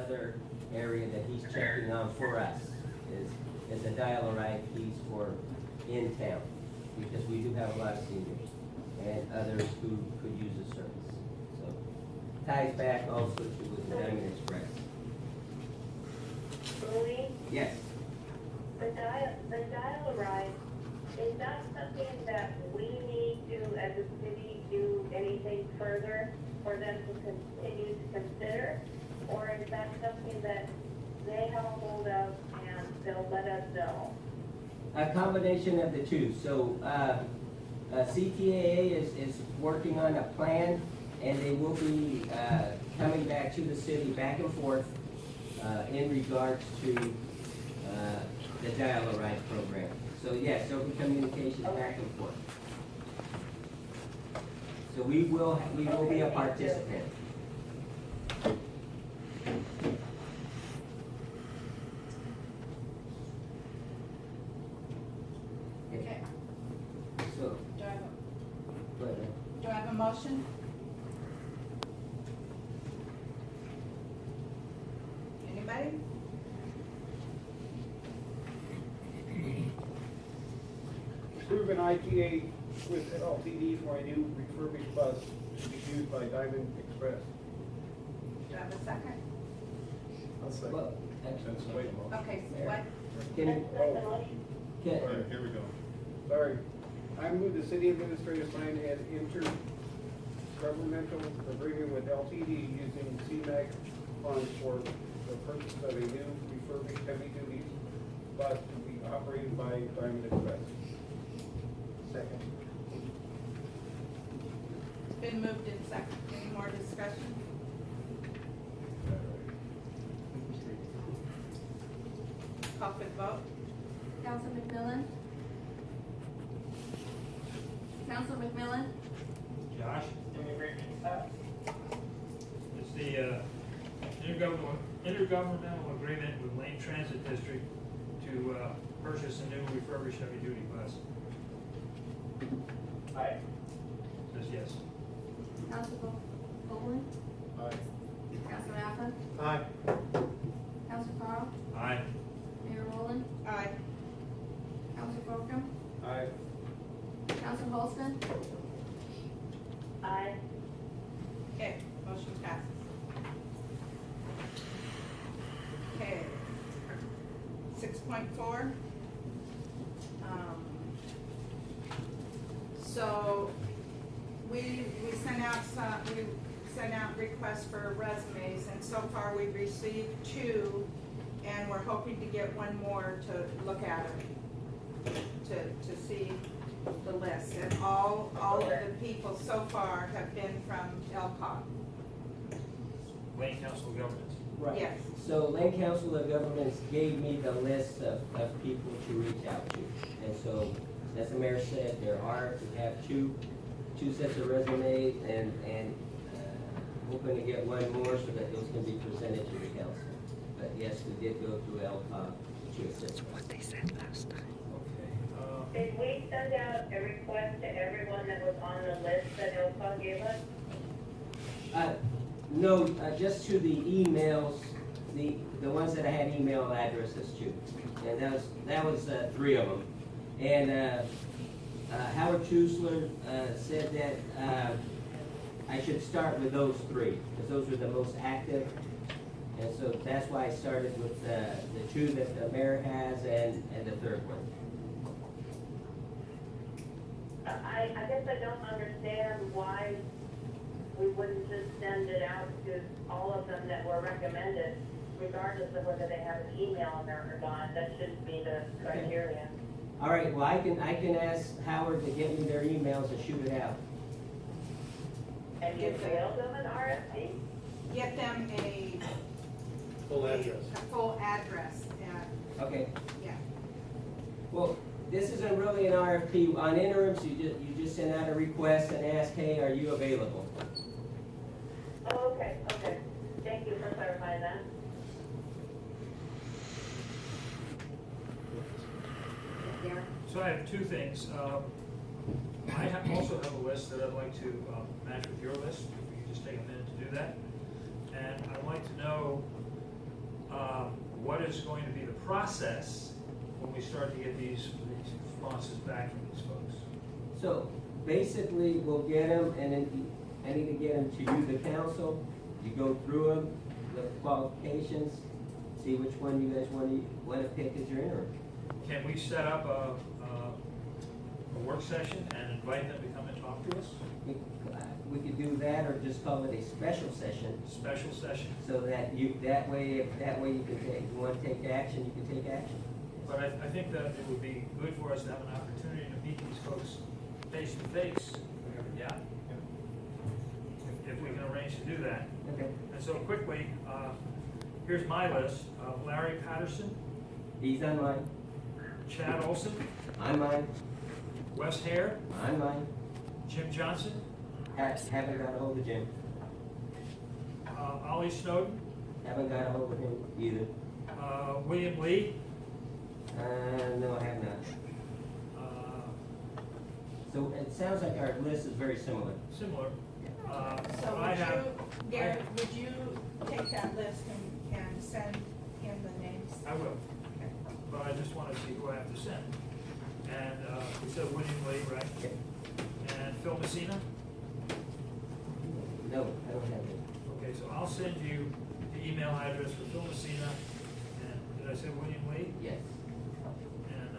Another area that he's checking on for us is a dial-a-ride piece for in town, because we do have a lot of seniors and others who could use the service. So ties back also to the Diamond Express. Louis, Yes. the dial-a-ride, is that something that we need to, as a city, do anything further for them to continue to consider? Or is that something that they have a hold of and they'll let us know? A combination of the two. So CTAA is working on a plan, and they will be coming back to the city back and forth in regards to the dial-a-ride program. So yes, there'll be communications back and forth. So we will be a participant. Okay. So, Do I have go ahead. do I have a motion? Anybody? Approve an ITA with LTD for a new refurbished bus to be used by Diamond Express. Do I have a second? I'll second. Well, That's way more. Okay, so what? Can, That's the motion. can, Sorry, here we go. Sorry. I move the city administrator sign an intergovernmental agreement with LTD using CMAQ funds for the purchase of a new refurbished heavy-duty bus to be operated by Diamond Express. Second. It's been moved in second. Any more discussion? Call for the vote. Council McMillan? Council McMillan? Josh? It's the intergovernmental agreement with Lane Transit District to purchase a new refurbished heavy-duty bus. Aye. Says yes. Council Bowman? Aye. Council Rafa? Aye. Council Carl? Aye. Mayor Rowland? Aye. Council Fulcrum? Aye. Council Holston? Aye. Okay, motion passes. Okay. 6.4. So we sent out requests for resumes, and so far we've received 2, and we're hoping to get 1 more to look at it, to see the list. And all of the people so far have been from ELCOG. Lane Council of Governments. right. Yes. So Lane Council of Governments gave me the list of people to reach out to. And so, as the mayor said, we have two sets of resumes, and hoping to get 1 more so that those can be presented to the council. But yes, we did go through LPOC to assist. What they said last time. Okay. Did we send out a request to everyone that was on the list that ILPA gave us? No, just to the emails, the ones that I had email addresses to, and that was 3 of them. And Howard Chusler said that I should start with those 3 because those are the most active, and so that's why I started with the 2 that the mayor has and the 3rd one. I guess I don't understand why we wouldn't just send it out to all of them that were recommended, regardless of whether they have an email in there or not. That shouldn't be the criteria. All right, well, I can ask Howard to get me their emails and shoot it out. And you mailed them an RFP? Get them a Full address. a full address, Okay. yeah. Well, this isn't really an RFP. On interims, you just send out a request and ask, hey, are you available? Oh, okay. Thank you for clarifying that. Darren? So I have 2 things. I also have a list that I'd like to match with your list, if you could just take a minute to do that. And I'd like to know what is going to be the process when we start to get these responses back from these folks? So basically, we'll get them, and then I need to get them to you, the council. You go through them, the qualifications, see which one you guys want to pick as your interim. Can we set up a work session and invite them to come and talk to us? We could do that, or just call it a special session, Special session. so that you, that way you can take, you want to take action, you can take action. But I think that it would be good for us to have an opportunity to meet these folks face to face. Yeah? If we can arrange to do that. Okay. And so quickly, here's my list. Larry Patterson, He's on mine, Chad Olson, I'm mine, Wes Hare, I'm mine. Jim Johnson, Haven't got a hold of Jim, Ollie Snowden, haven't got a hold of him either. William Lee, No, I have not. So it sounds like our list is very similar. similar. So I have, Gary, would you take that list and send him the names? I will, but I just want to see who I have to send. And we said William Lee, right? Okay. And Phil Messina? No, I don't have it. Okay, so I'll send you the email address for Phil Messina, and did I say William Lee? Yes. And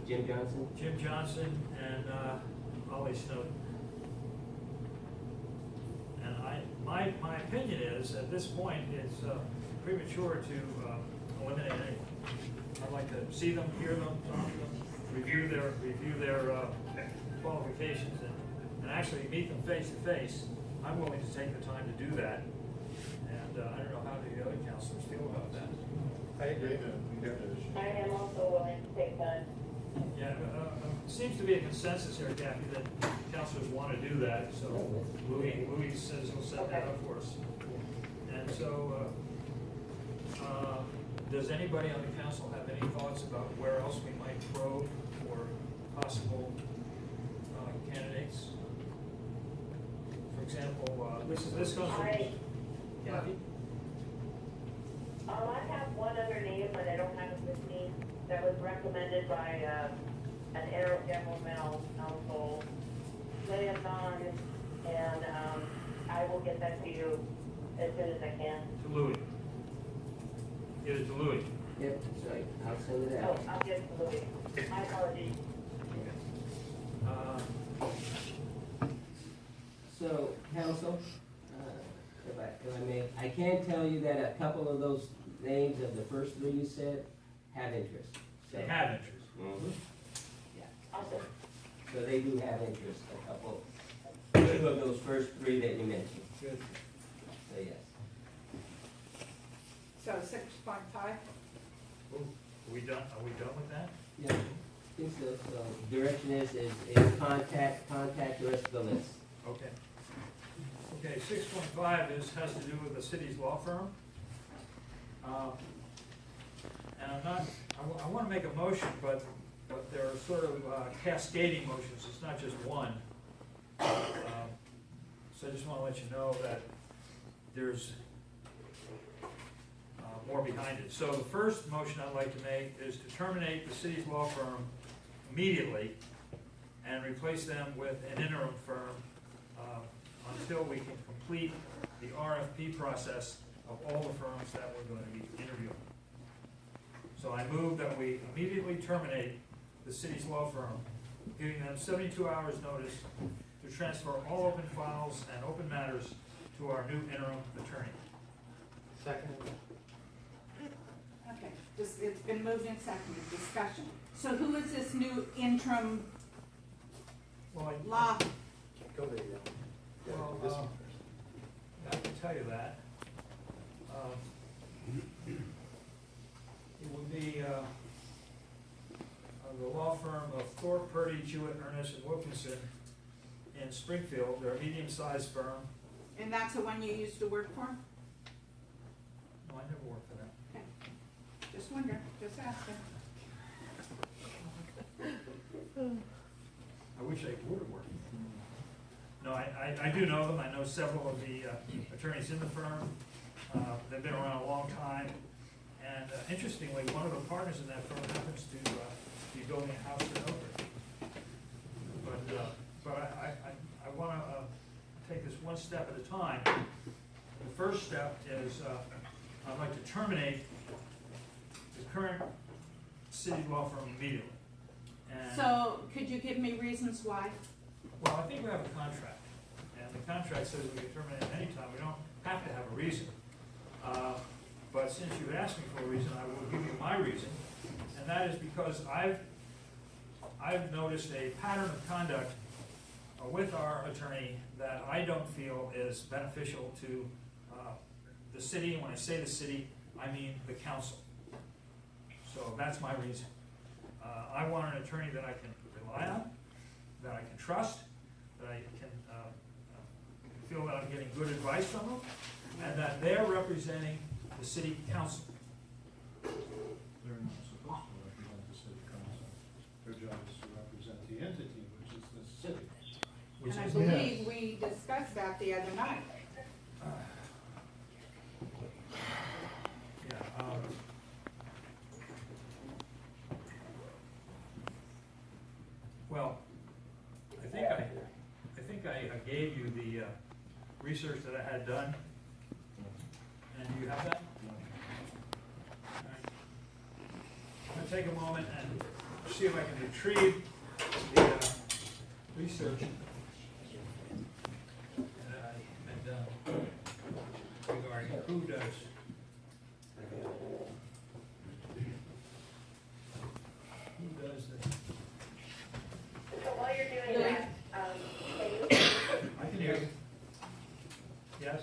Jim Johnson? Jim Johnson and Ollie Snowden. And my opinion is, at this point, it's premature to eliminate anyone. I'd like to see them, hear them, talk to them, review their qualifications, and actually meet them face to face. I'm willing to take the time to do that, and I don't know how the other counselors feel about that. I agree. I am also willing to take that. Yeah, seems to be a consensus here, Kathy, that counselors want to do that, so Louis says he'll set that up for us. And so, does anybody on the council have any thoughts about where else we might probe for possible candidates? For example, this comes from Kathy? I have one other name, but I don't have it with me, that was recommended by, an intergovernmental council liaison, and, I will get that to you as soon as I can. To Louis. Get it to Louis. Yep, that's right. I'll send it Oh, out. I'll get it to Louis. My apologies. So, council, if I may, I can tell you that a couple of those names of the first three you said have interest. So- They have interest. Mhm. Yeah, Awesome. so they do have interest, a couple, two of those first three that you mentioned. Good. So, yes. So 6.5? Are we done with that? Yeah, I think so. So direction is contact the rest of the list. Okay. Okay, 6.5 has to do with the city's law firm. And I want to make a motion, but there are sort of cascading motions, it's not just one. So I just want to let you know that there's more behind it. So the first motion I'd like to make is to terminate the city's law firm immediately and replace them with an interim firm until we can complete the RFP process of all the firms that we're going to be interviewing. So I move that we immediately terminate the city's law firm, giving them 72 hours notice to transfer all open files and open matters to our new interim attorney. Second. Okay, it's been moved and seconded, discussion. So who is this new interim Well, law? Go there, yeah. Well, This one I can tell you that. It would be the law firm of Thorpe, Purdy, Jewett, Ernest, and Wilkinson in Springfield. They're a medium-sized firm. And that's the one you used to work for? No, I never worked for them. Okay, just wondering, just asking. I wish I would have worked. No, I do know them. I know several of the attorneys in the firm. They've been around a long time. And interestingly, one of the partners in that firm happens to be building a house in Oakridge. But I want to take this one step at a time. The first step is I'd like to terminate the current city law firm immediately. And, So, could you give me reasons why? well, I think we have a contract, and the contract says we can terminate at any time. We don't have to have a reason. But since you've asked me for a reason, I will give you my reason, and that is because I've noticed a pattern of conduct with our attorney that I don't feel is beneficial to the city, and when I say the city, I mean the council. So that's my reason. I want an attorney that I can rely on, that I can trust, that I can feel that I'm getting good advice from them, and that they're representing the city council. They're not supposed to represent the city council. Their job is to represent the entity, which is the city. Which And I is, believe we discussed that the other night. yeah, well, I think I gave you the research that I had done. And do you have that? All right. I'm gonna take a moment and see if I can retrieve the research that I had done regarding who does. Who does this? So while you're doing that, can you, I can hear you. Yes?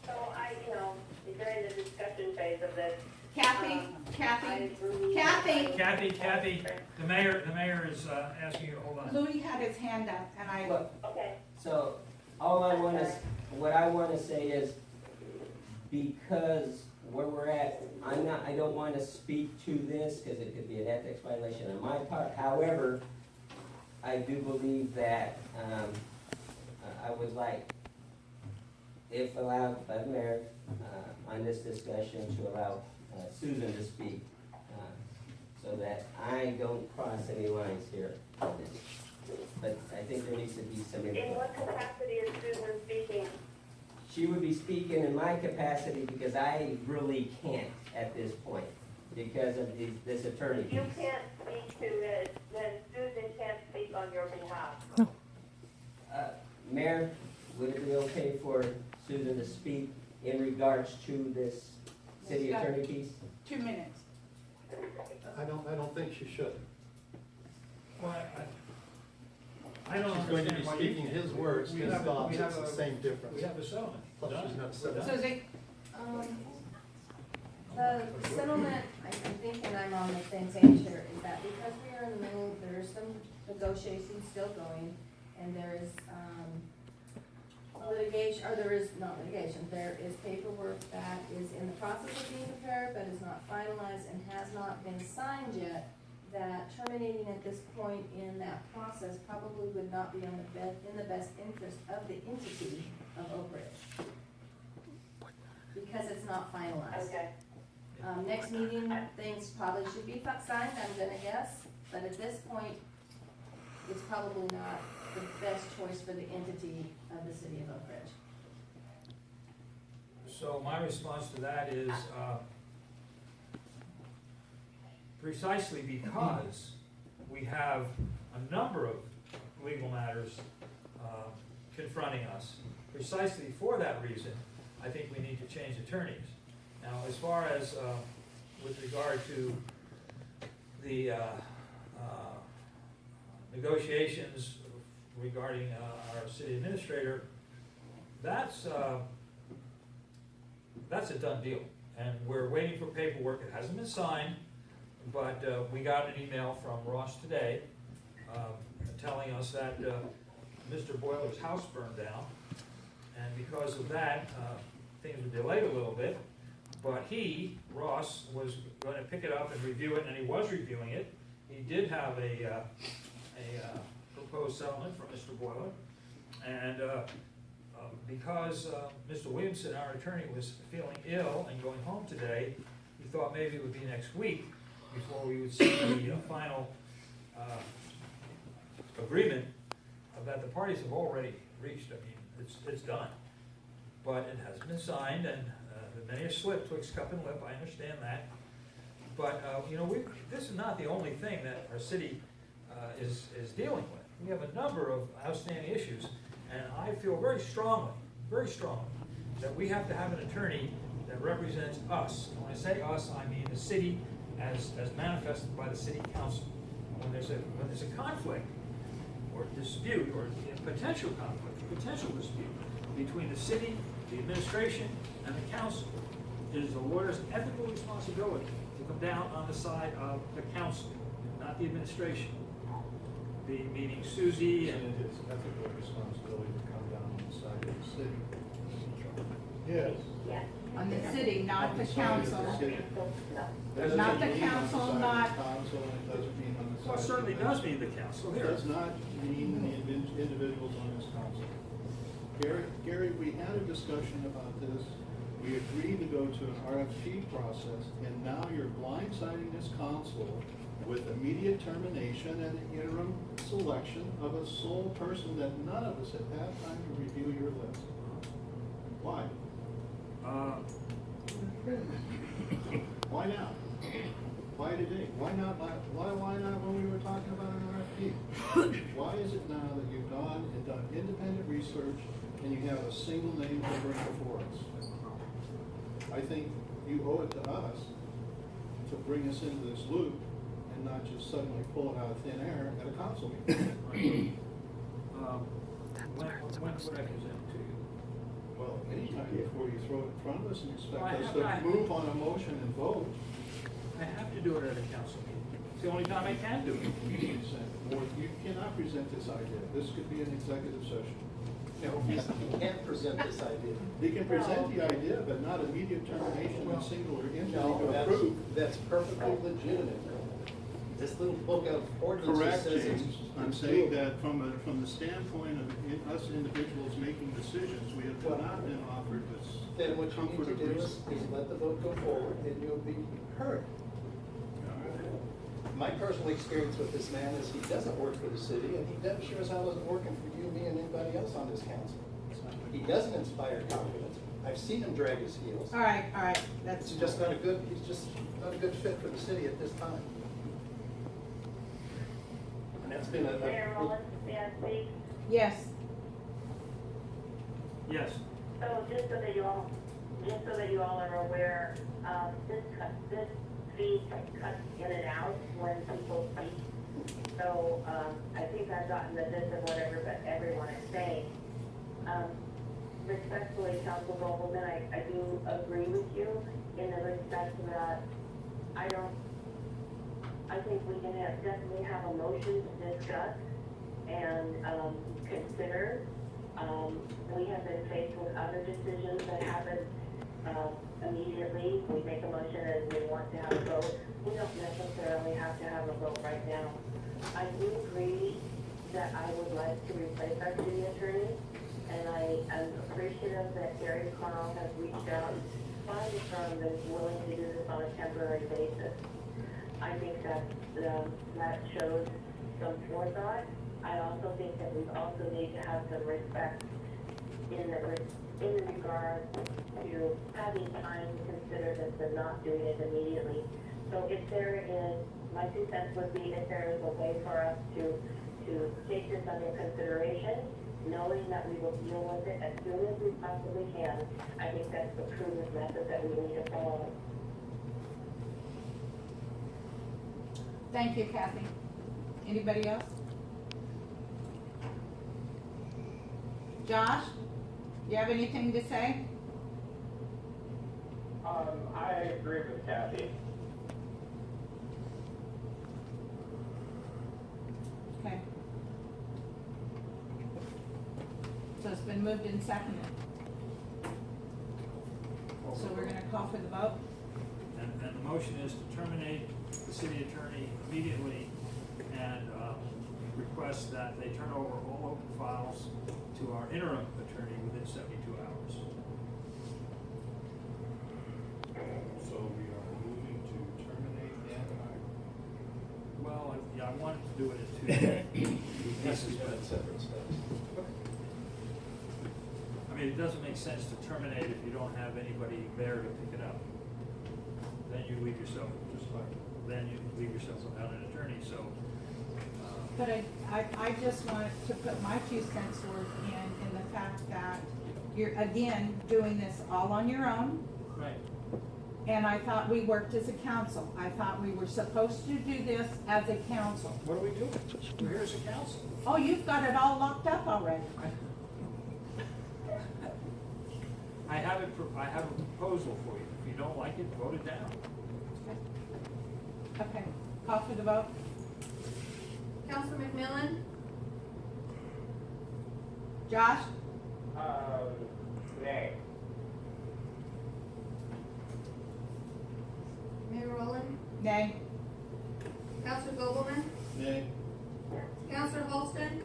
so during the discussion phase of this. Kathy, I really- Kathy, the mayor is asking you to hold on. Louis had his hand up, and I, Look, Okay, so, what I wanna say is, because where we're at, I don't wanna speak to this, cause it could be an ethics violation on my part. However, I do believe that, I would like, if allowed by the mayor, on this discussion, to allow Susan to speak, so that I don't cross any lines here on this. But I think there needs to be some in input. what capacity is Susan speaking? She would be speaking in my capacity because I really can't at this point because of this attorney If you piece. can't speak to it, then Susan can't speak on your behalf. Mayor, would it be okay for Susan to speak in regards to this city attorney piece? 2 minutes. I don't think she should. Well, I don't She's going to be understand why you speaking can't. his words, We his have a- thoughts, we have it's the a- same difference. We have a settlement. Plus, she's not We're set done. up. Suzie? The settlement, I think, and I'm on the same page here, is that because we are in the middle, there is some negotiations still going, and there is, litigation, or there is not litigation, there is paperwork that is in the process of being prepared, but is not finalized and has not been signed yet, that terminating at this point in that process probably would not be in the best interest of the entity of Oakridge. Because it's not finalized. Okay, Next meeting, things probably should be signed, I'm gonna guess, but at this point, it's probably not the best choice for the entity of the city of Oakridge. So my response to that is, precisely because we have a number of legal matters confronting us, precisely for that reason, I think we need to change attorneys. Now, as far as, with regard to the negotiations regarding our city administrator, that's a done deal. And we're waiting for paperwork. It hasn't been signed, but we got an email from Ross today telling us that Mr. Boiler's house burned down. And because of that, things were delayed a little bit. But Ross, was going to pick it up and review it, and he was reviewing it. He did have a proposed settlement from Mr. Boiler. And because Mr. Williamson, our attorney, was feeling ill and going home today, we thought maybe it would be next week before we would see the final agreement that the parties have already reached. I mean, it's done. But it hasn't been signed, and many a slip twixt cup and lip, I understand that. But, this is not the only thing that our city is dealing with. We have a number of outstanding issues, and I feel very strongly, that we have to have an attorney that represents us. And when I say us, I mean the city as manifested by the city council. When there's a conflict, or dispute, or potential conflict, potential dispute between the city, the administration, and the council, it is the lawyer's ethical responsibility to come down on the side of the council, not the administration. Meaning Susie And and. it is ethical responsibility to come down on the side of the city. Yes. Yes. On the city, not the On side of the council. city. No. That Not doesn't the mean on council, side of not- the council, and it doesn't mean on the side. Well, it of certainly the does mean the council It here. does not mean the individuals on this council. Gary, we had a discussion about this. We agreed to go to an RFP process, and now you're blindsiding this council with immediate termination and an interim selection of a sole person that none of us have had time to review your list. Why? Why now? Why today? Why not when we were talking about an RFP? Why is it now that you've gone and done independent research and you have a single name to bring before us? I think you owe it to us to bring us into this loop and not just suddenly pull it out of thin air at a council meeting. When would I present to you? Well, anytime before you throw it in front of us and expect Well, I us have- to move on a motion and vote. I have to do it at a council meeting. It's the only time I can do it. Or you cannot present this idea. This could be an executive session. No, he can't present this idea. He can present the idea, but not immediate termination and singular entity No, to that's, approve. that's perfectly legitimate. This little book of ordinances Correct, says it's. James. I'm saying that from the standpoint of us individuals making decisions, we have not been offered this Then what you comfort need of to do reason. is let the vote go forward and you'll be heard. My personal experience with this man is he doesn't work for the city, and he doesn't sure as hell isn't working for you, me, and anybody else on this council. He doesn't inspire confidence. I've seen him drag his heels. All right, that's. He's just not a good fit for the city at this time. And that's been Mayor Rollins, may I speak? Yes, Yes. So just so that you all are aware, this feed cuts in and out when people speak. So, I think I've gotten the gist of what everyone is saying. Respectfully, Council Goldman, I do agree with you in the respect that I think we can definitely have a motion to discuss and, consider. We have been faced with other decisions that happen, immediately. We make a motion and we want to have a vote. We don't necessarily have to have a vote right now. I do agree that I would like to replace our city attorney, and I am appreciative that Gary Carl has reached out to find a firm that's willing to do this on a temporary basis. I think that shows some forethought. I also think that we also need to have some respect in regard to having time to consider this and not doing it immediately. So if there is, my 2 cents would be if there is a way for us to take this under consideration, knowing that we will deal with it as soon as we possibly can. I think that's the prudent method that we need to follow. thank you, Kathy. Anybody else? Josh, you have anything to say? I agree with Kathy. Okay. So it's been moved and seconded. So we're gonna call for the vote? And the motion is to terminate the city attorney immediately and request that they turn over all open files to our interim attorney within 72 hours. So we are do it in two Yes, pieces, we but, have separate steps. I mean, it doesn't make sense to terminate if you don't have anybody there to pick it up. Then you leave yourself, without an attorney, so. But I just want to put my 2 cents worth in the fact that you're, again, doing this all on your own. Right. And I thought we worked as a council. I thought we were supposed to do this as a council. What are we doing? We're here as a council. Oh, you've got it all locked up already. I have a proposal for you. If you don't like it, vote it down. Okay, call for the vote. Counselor McMillan, Josh? Nay. Mayor Rowland, Nay. Counselor Gobelman, Nay. Counselor Holston?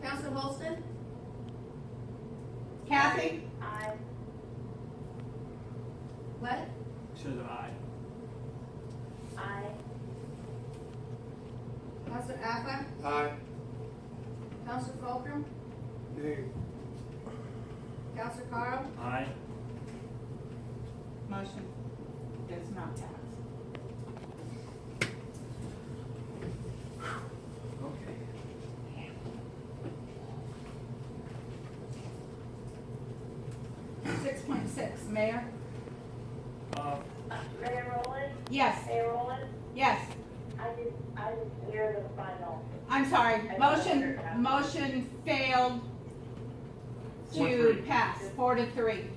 Counselor Holston? Kathy? I, What? Says an aye. Counselor Affleck? Aye. Counselor Fulcrum? Nay. Counselor Carl? Aye. Motion does not pass. Okay. 6.6, Mayor? Mayor Rowland, Yes, Mayor Rowland, yes. I didn't hear the final. I'm sorry, motion failed to 4-3. pass, 4 to 3.